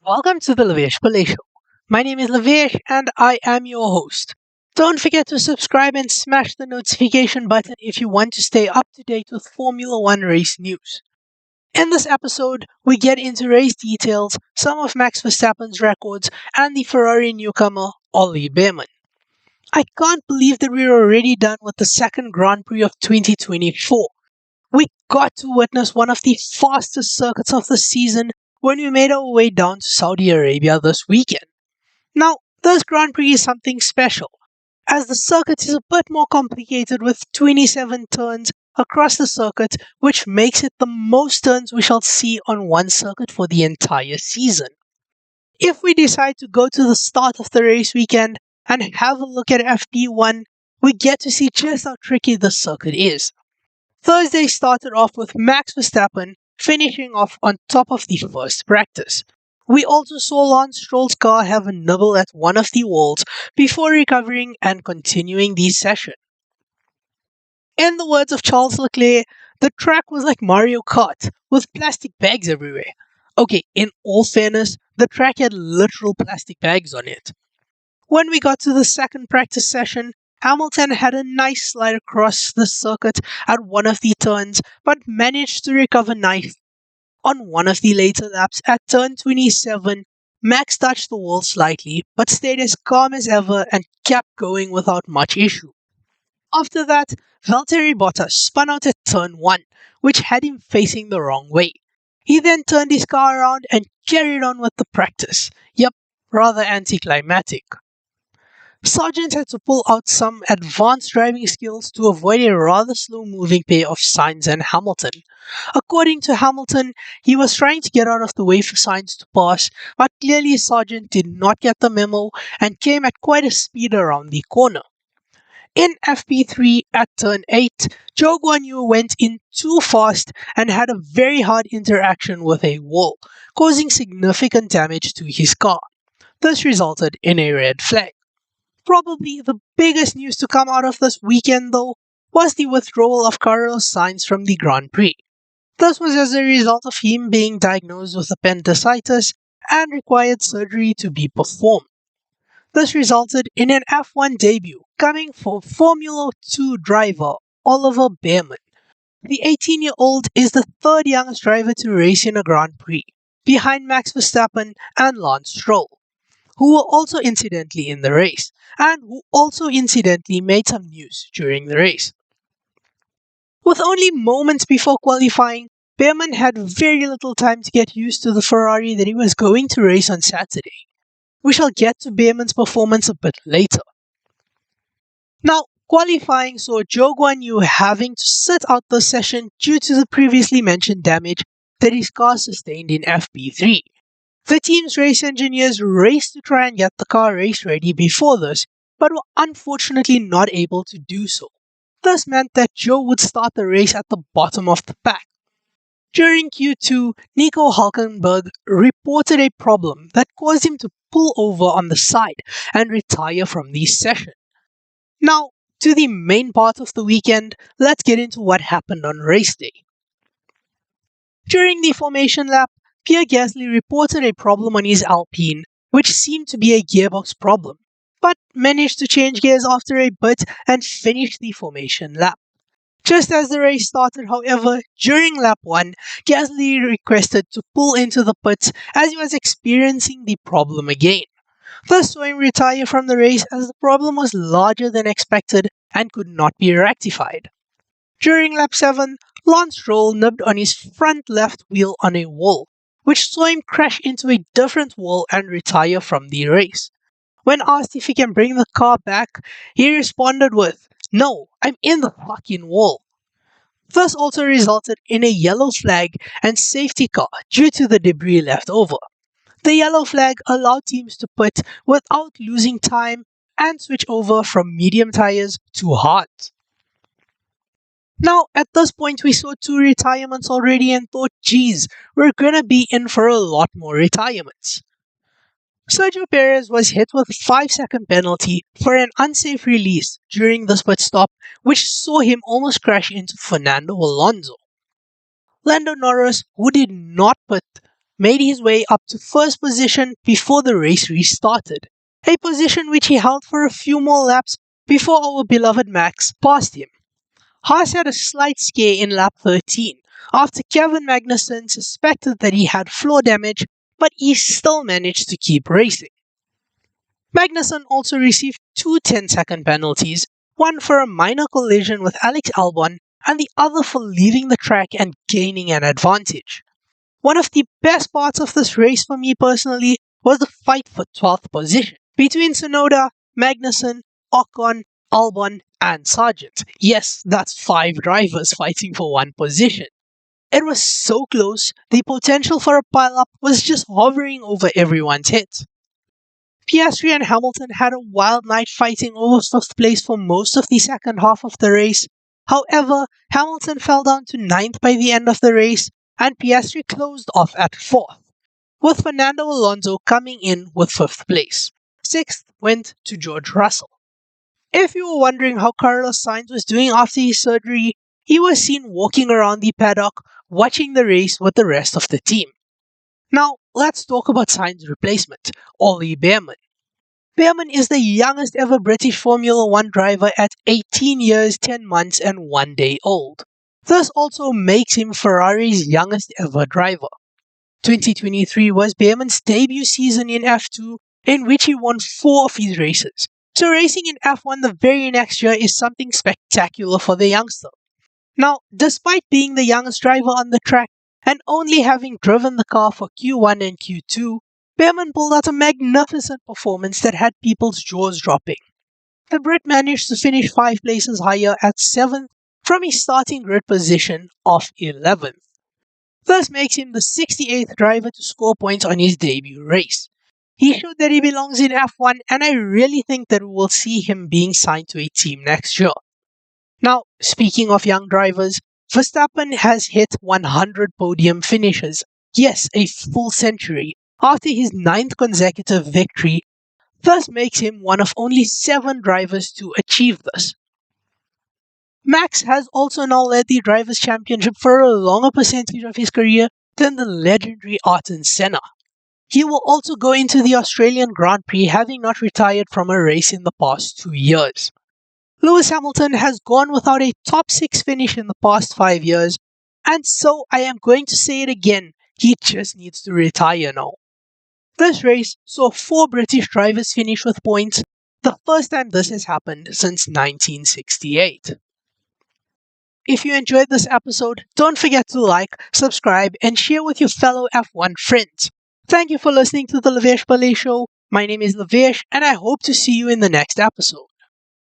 Welcome to the Lavesh Pillay Show. My name is Lavesh and I am your host. Don't forget to subscribe and smash the notification button if you want to stay up to date with Formula One race news. In this episode, we get into race details, some of Max Verstappen's records, and the Ferrari newcomer, Ollie Bearman. I can't believe that we're already done with the second Grand Prix of 2024. We got to witness one of the fastest circuits of the season when we made our way down to Saudi Arabia this weekend. Now, this Grand Prix is something special, as the circuit is a bit more complicated with 27 turns across the circuit, which makes it the most turns we shall see on one circuit for the entire season. If we decide to go to the start of the race weekend and have a look at FP1, we get to see just how tricky this circuit is. Thursday started off with Max Verstappen finishing off on top of the first practice. We also saw Lance Stroll's car have a nibble at one of the walls before recovering and continuing the session. In the words of Charles Leclerc, the track was like Mario Kart, with plastic bags everywhere. Okay, in all fairness, the track had literal plastic bags on it. When we got to the second practice session, Hamilton had a nice slide across the circuit at one of the turns, but managed to recover nicely. On one of the later laps at turn 27, Max touched the wall slightly, but stayed as calm as ever and kept going without much issue. After that, Valtteri Bottas spun out at turn 1, which had him facing the wrong way. He then turned his car around and carried on with the practice. Yep, rather anticlimactic. Sargent had to pull out some advanced driving skills to avoid a rather slow-moving pair of Sainz and Hamilton. According to Hamilton, he was trying to get out of the way for Sainz to pass, but clearly Sargent did not get the memo and came at quite a speed around the corner. In FP3 at turn 8, Zhou Guanyu went in too fast and had a very hard interaction with a wall, causing significant damage to his car. This resulted in a red flag. Probably the biggest news to come out of this weekend, though, was the withdrawal of Carlos Sainz from the Grand Prix. This was as a result of him being diagnosed with appendicitis and required surgery to be performed. This resulted in an F1 debut coming for Formula 2 driver Oliver Bearman. The 18-year-old is the third youngest driver to race in a Grand Prix, behind Max Verstappen and Lance Stroll, who were also incidentally in the race, and who also incidentally made some news during the race. With only moments before qualifying, Bearman had very little time to get used to the Ferrari that he was going to race on Saturday. We shall get to Bearman's performance a bit later. Now, qualifying saw Zhou Guanyu having to sit out the session due to the previously mentioned damage that his car sustained in FP3. The team's race engineers raced to try and get the car race ready before this, but were unfortunately not able to do so. This meant that Zhou would start the race at the bottom of the pack. During Q2, Nico Hülkenberg reported a problem that caused him to pull over on the side and retire from the session. Now, to the main part of the weekend, let's get into what happened on race day. During the formation lap, Pierre Gasly reported a problem on his Alpine, which seemed to be a gearbox problem, but managed to change gears after a bit and finish the formation lap. Just as the race started, however, during lap 1, Gasly requested to pull into the pits as he was experiencing the problem again. This saw him retire from the race as the problem was larger than expected and could not be rectified. During lap 7, Lance Stroll nibbed on his front left wheel on a wall, which saw him crash into a different wall and retire from the race. When asked if he can bring the car back, he responded with, "No, I'm in the fucking wall." This also resulted in a yellow flag and safety car due to the debris left over. The yellow flag allowed teams to pit without losing time and switch over from medium tires to hards. Now, at this point, we saw 2 retirements already and thought, geez, we're gonna be in for a lot more retirements. Sergio Perez was hit with a 5-second penalty for an unsafe release during this pit stop, which saw him almost crash into Fernando Alonso. Lando Norris, who did not pit made his way up to first position before the race restarted, a position which he held for a few more laps before our beloved Max passed him. Haas had a slight scare in lap 13 after Kevin Magnussen suspected that he had floor damage, but he still managed to keep racing. Magnussen also received two 10-second penalties, one for a minor collision with Alex Albon and the other for leaving the track and gaining an advantage. One of the best parts of this race for me personally was the fight for 12th position between Tsunoda, Magnussen, Ocon, Albon, and Sargent. Yes, that's 5 drivers fighting for one position. It was so close, the potential for a pile-up was just hovering over everyone's heads. Piastri and Hamilton had a wild night fighting over 5th place for most of the second half of the race. However, Hamilton fell down to 9th by the end of the race, and Piastri closed off at 4th, with Fernando Alonso coming in with 5th place. 6th went to George Russell. If you were wondering how Carlos Sainz was doing after his surgery, he was seen walking around the paddock watching the race with the rest of the team. Now, let's talk about Sainz's replacement, Ollie Bearman. Bearman is the youngest ever British Formula 1 driver at 18 years, 10 months and 1 day old. This also makes him Ferrari's youngest ever driver. 2023 was Bearman's debut season in F2, in which he won 4 of his races. So racing in F1 the very next year is something spectacular for the youngster. Now, despite being the youngest driver on the track and only having driven the car for Q1 and Q2, Bearman pulled out a magnificent performance that had people's jaws dropping. The Brit managed to finish 5 places higher at 7th from his starting grid position of 11th. This makes him the 68th driver to score points on his debut race. He showed that he belongs in F1, and I really think that we will see him being signed to a team next year. Now, speaking of young drivers, Verstappen has hit 100 podium finishes. Yes, a full century, after his 9th consecutive victory. This makes him one of only 7 drivers to achieve this. Max has also now led the Drivers' Championship for a longer percentage of his career than the legendary Ayrton Senna. He will also go into the Australian Grand Prix, having not retired from a race in the past 2 years. Lewis Hamilton has gone without a top 6 finish in the past 5 years, and so I am going to say it again, he just needs to retire now. This race saw 4 British drivers finish with points, the first time this has happened since 1968. If you enjoyed this episode, don't forget to like, subscribe, and share with your fellow F1 friends. Thank you for listening to the Lavesh Ballet Show. My name is Lavesh, and I hope to see you in the next episode.